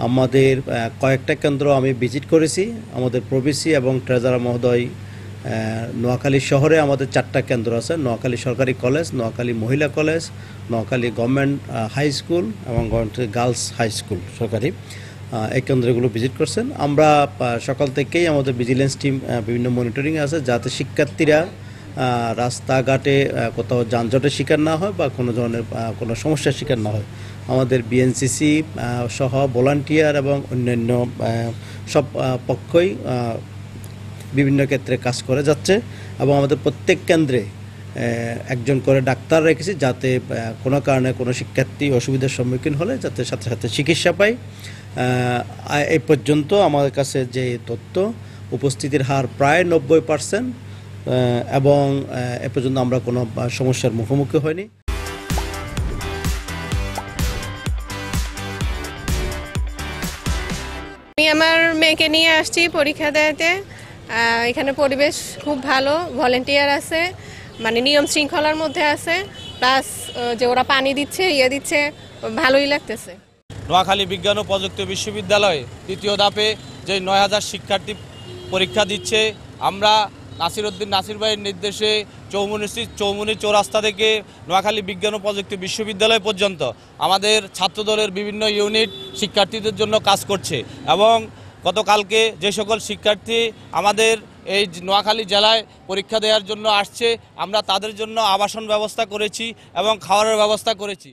আমাদের কয়েকটা কেন্দ্র আমি ভিজিট করেছি। আমাদের প্রভিসি এবং ট্রেজারার মহোদয় নোয়াখালী শহরে আমাদের 4টা কেন্দ্র আছে: নোয়াখালী সরকারি কলেজ, নোয়াখালী মহিলা college, Noakhali government high school এবং গার্লস হাই স্কুল সরকারি। এই কেন্দ্রগুলো ভিজিট করছেন। আমরা সকাল থেকেই আমাদের ভিজিলেন্স টিম বিভিন্ন মনিটরিং আছে, যাতে শিক্ষার্থীরা রাস্তাঘাটে কোথাও যানজটের শিকার না হয় বা কোনো ধরনের কোনো সমস্যার শিকার না হয়। আমাদের বিএনসিসি সহ ভলান্টিয়ার এবং অন্যান্য সব পক্ষই বিভিন্ন ক্ষেত্রে কাজ করে যাচ্ছে এবং আমাদের প্রত্যেক কেন্দ্রে একজন করে ডাক্তার রেখেছি, যাতে কোনো কারণে কোনো শিক্ষার্থী অসুবিধার সম্মুখীন হলে যাতে সাথে সাথে চিকিৎসা পায়। এই পর্যন্ত আমাদের কাছে যে তথ্য, উপস্থিতির হার প্রায় 90%, এবং এ পর্যন্ত আমরা কোনো সমস্যার মুখোমুখি হইনি। আমি আমার মেয়েকে নিয়ে আসছি পরীক্ষা দেওয়াতে। এখানে পরিবেশ খুব ভালো, ভলেন্টিয়ার আছে, মানে নিয়ম শৃঙ্খলার মধ্যে আছে, প্লাস যে ওরা পানি দিচ্ছে দিচ্ছে, ভালোই লাগতেছে। নোয়াখালী বিজ্ঞান ও প্রযুক্তি বিশ্ববিদ্যালয়ে তৃতীয় ধাপে যে 9000 শিক্ষার্থী পরীক্ষা দিচ্ছে, আমরা নাসিরউদ্দিন নাসির ভাইয়ের নির্দেশে চৌমুনি চৌরাস্তা থেকে নোয়াখালী বিজ্ঞান ও প্রযুক্তি বিশ্ববিদ্যালয় পর্যন্ত আমাদের ছাত্রদলের বিভিন্ন ইউনিট শিক্ষার্থীদের জন্য কাজ করছে। এবং গতকালকে যে সকল শিক্ষার্থী আমাদের এই নোয়াখালী জেলায় পরীক্ষা দেওয়ার জন্য আসছে, আমরা তাদের জন্য আবাসন ব্যবস্থা করেছি এবং খাওয়ারের ব্যবস্থা করেছি।